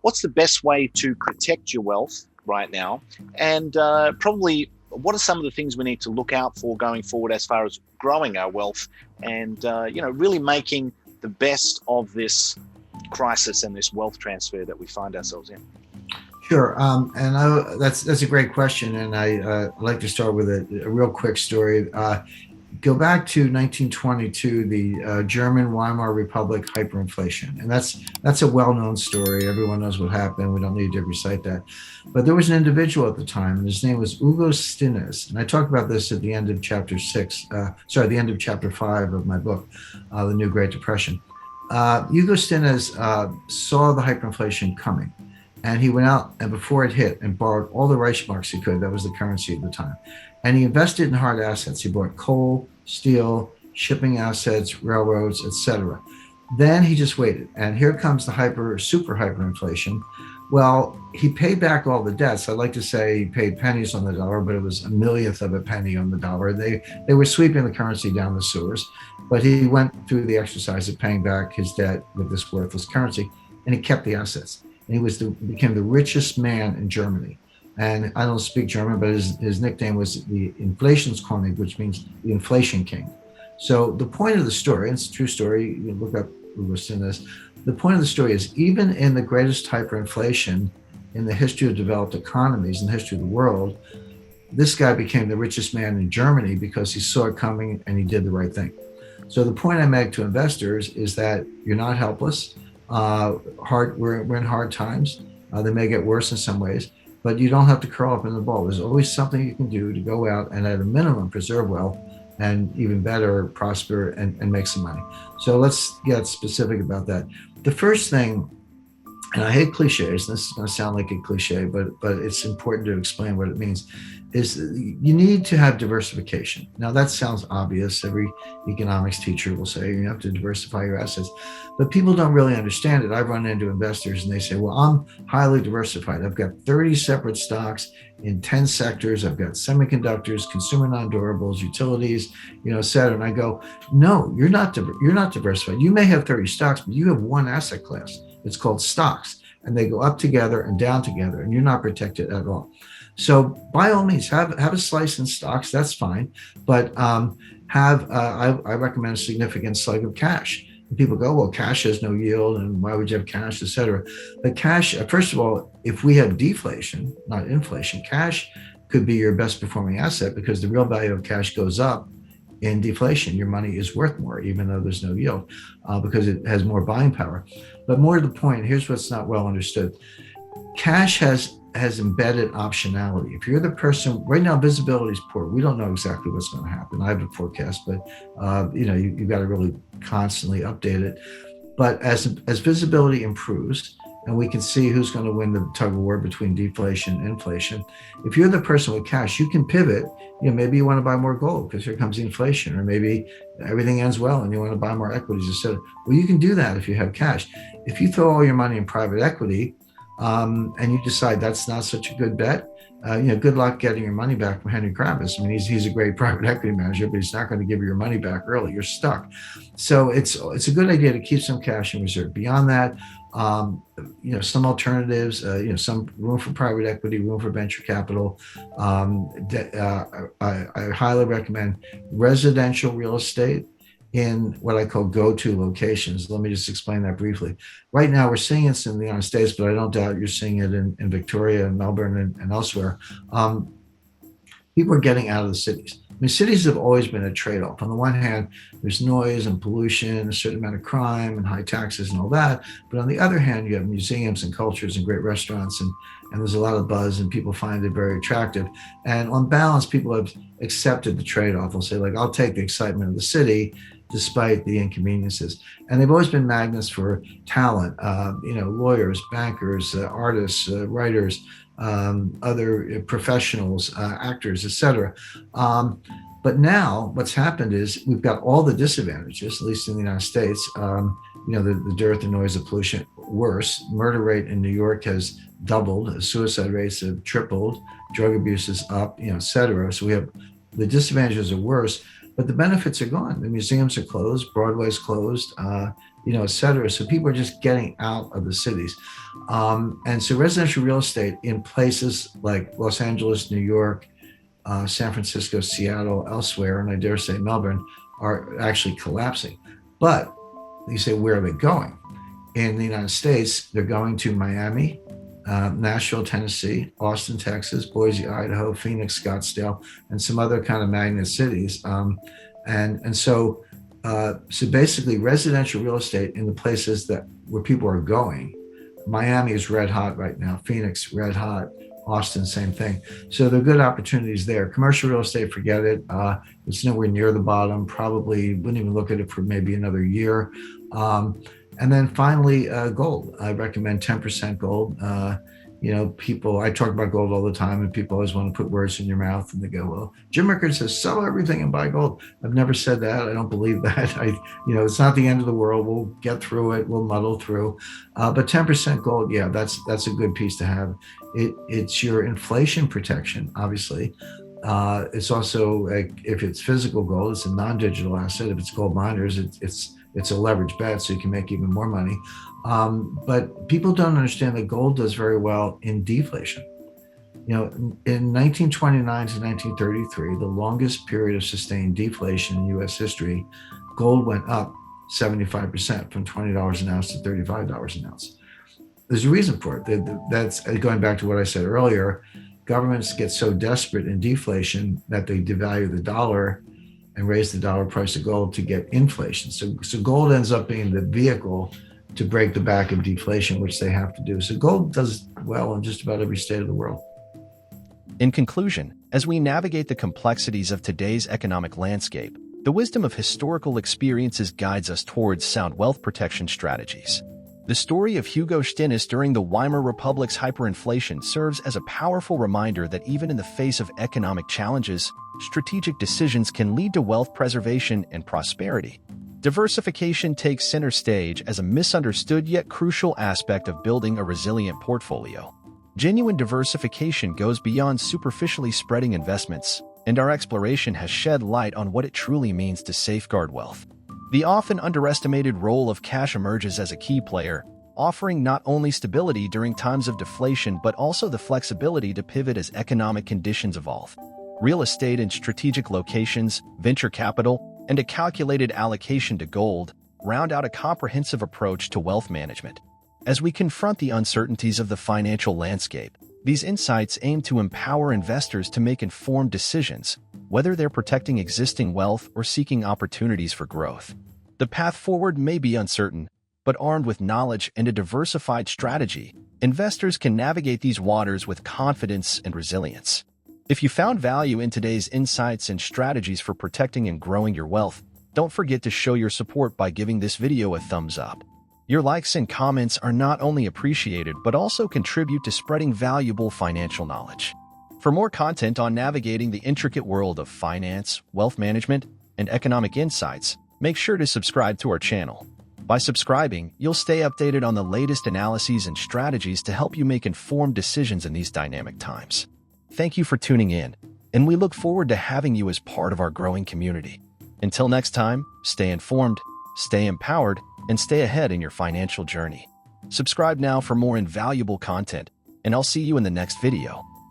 what's the best way to protect your wealth right now, and probably what are some of the things we need to look out for going forward as far as growing our wealth and really making the best of this crisis and this wealth transfer that we find ourselves in. Sure, that's a great question, and I like to start with a real quick story. Go back to 1922, the German Weimar Republic hyperinflation, and that's a well-known story. Everyone knows what happened. We don't need to recite that. But there was an individual at the time, and his name was Hugo Stinnes, and I talk about this at the end of chapter 6. The end of chapter 5 of my book, The New Great Depression. Hugo Stinnes saw the hyperinflation coming. And he went out and before it hit and borrowed all the Reichsmarks he could. That was the currency at the time. And he invested in hard assets. He bought coal, steel, shipping assets, railroads, etc. Then he just waited. And here comes the super hyperinflation. Well, he paid back all the debts. I'd like to say he paid pennies on the dollar, but it was a millionth of a penny on the dollar. They were sweeping the currency down the sewers. But he went through the exercise of paying back his debt with this worthless currency, and he kept the assets. And he became the richest man in Germany. And I don't speak German, but his nickname was the Inflationskönig, which means the inflation king. So the point of the story, and it's a true story, you can look up Hugo Stinnes. The point of the story is even in the greatest hyperinflation in the history of developed economies, in the history of the world, this guy became the richest man in Germany because he saw it coming and he did the right thing. So the point I make to investors is that you're not helpless. We're in hard times. They may get worse in some ways, but you don't have to curl up in the ball. There's always something you can do to go out and at a minimum preserve wealth and even better prosper and make some money. So let's get specific about that. The first thing, and I hate cliches, this is going to sound like a cliche, but it's important to explain what it means, is you need to have diversification. Now that sounds obvious. Every economics teacher will say you have to diversify your assets, but people don't really understand it. I've run into investors and they say, well, I'm highly diversified. I've got 30 separate stocks in 10 sectors. I've got semiconductors, consumer non-durables, utilities, et cetera. And I go, no, you're not diversified. You may have 30 stocks, but you have one asset class. It's called stocks, and they go up together and down together, and you're not protected at all. So by all means, have a slice in stocks. That's fine, but I recommend a significant slug of cash. And people go, well, cash has no yield, and why would you have cash, et cetera? But cash, first of all, if we have deflation, not inflation, cash could be your best performing asset because the real value of cash goes up in deflation. Your money is worth more, even though there's no yield, because it has more buying power. But more to the point, here's what's not well understood. Cash has embedded optionality. If you're the person, right now visibility is poor. We don't know exactly what's going to happen. I have a forecast, but you've got to really constantly update it. But as visibility improves, and we can see who's going to win the tug of war between deflation and inflation, if you're the person with cash, you can pivot. Maybe you want to buy more gold because here comes inflation, or maybe everything ends well and you want to buy more equities instead. Well, you can do that if you have cash. If you throw all your money in private equity, and you decide that's not such a good bet, good luck getting your money back from Henry Kravis. I mean, he's a great private equity manager, but he's not going to give you your money back early. You're stuck. So it's a good idea to keep some cash in reserve. Beyond that, some alternatives, some room for private equity, room for venture capital. I highly recommend residential real estate in what I call go-to locations. Let me just explain that briefly. Right now, we're seeing it in the United States, but I don't doubt you're seeing it in Victoria and Melbourne and elsewhere. People are getting out of the cities. I mean, cities have always been a trade-off. On the one hand, there's noise and pollution, a certain amount of crime and high taxes and all that. But on the other hand, you have museums and cultures and great restaurants, and there's a lot of buzz, and people find it very attractive. And on balance, people have accepted the trade-off. They'll say, I'll take the excitement of the city despite the inconveniences. And they've always been magnets for talent, lawyers, bankers, artists, writers, other professionals, actors, etc. But now what's happened is we've got all the disadvantages, at least in the United States, the dearth and noise of pollution. Worse, murder rate in New York has doubled, suicide rates have tripled, drug abuse is up, et cetera. So we have the disadvantages are worse, but the benefits are gone. The museums are closed, Broadway's closed, et cetera. So people are just getting out of the cities. And so residential real estate in places like Los Angeles, New York, San Francisco, Seattle, elsewhere, and I dare say Melbourne, are actually collapsing. But you say, where are they going? In the United States, they're going to Miami, Nashville, Tennessee, Austin, Texas, Boise, Idaho, Phoenix, Scottsdale, and some other kind of magnet cities. So basically, residential real estate in the places where people are going. Miami is red hot right now. Phoenix, red hot. Austin, same thing. So there are good opportunities there. Commercial real estate, forget it. It's nowhere near the bottom. Probably wouldn't even look at it for maybe another year. And then finally, gold. I recommend 10% gold. People, I talk about gold all the time, and people always want to put words in your mouth, and they go, well, Jim Rickards says, sell everything and buy gold. I've never said that. I don't believe that. It's not the end of the world. We'll get through it. We'll muddle through. But 10% gold, yeah, that's a good piece to have. It's your inflation protection, obviously. It's also, if it's physical gold, it's a non-digital asset. If it's gold miners, it's a leverage bet, so you can make even more money. But people don't understand that gold does very well in deflation. In 1929 to 1933, the longest period of sustained deflation in U.S. history, gold went up 75%, from $20 an ounce to $35 an ounce. There's a reason for it. That's going back to what I said earlier. Governments get so desperate in deflation that they devalue the dollar and raise the dollar price of gold to get inflation. So gold ends up being the vehicle to break the back of deflation, which they have to do. So gold does well in just about every state of the world. In conclusion, as we navigate the complexities of today's economic landscape, the wisdom of historical experiences guides us towards sound wealth protection strategies. The story of Hugo Stinnes during the Weimar Republic's hyperinflation serves as a powerful reminder that even in the face of economic challenges, strategic decisions can lead to wealth preservation and prosperity. Diversification takes center stage as a misunderstood yet crucial aspect of building a resilient portfolio. Genuine diversification goes beyond superficially spreading investments, and our exploration has shed light on what it truly means to safeguard wealth. The often underestimated role of cash emerges as a key player, offering not only stability during times of deflation but also the flexibility to pivot as economic conditions evolve. Real estate in strategic locations, venture capital, and a calculated allocation to gold round out a comprehensive approach to wealth management. As we confront the uncertainties of the financial landscape, these insights aim to empower investors to make informed decisions, whether they're protecting existing wealth or seeking opportunities for growth. The path forward may be uncertain, but armed with knowledge and a diversified strategy, investors can navigate these waters with confidence and resilience. If you found value in today's insights and strategies for protecting and growing your wealth, don't forget to show your support by giving this video a thumbs up. Your likes and comments are not only appreciated but also contribute to spreading valuable financial knowledge. For more content on navigating the intricate world of finance, wealth management, and economic insights, make sure to subscribe to our channel. By subscribing, you'll stay updated on the latest analyses and strategies to help you make informed decisions in these dynamic times. Thank you for tuning in, and we look forward to having you as part of our growing community. Until next time, stay informed, stay empowered, and stay ahead in your financial journey. Subscribe now for more invaluable content, and I'll see you in the next video.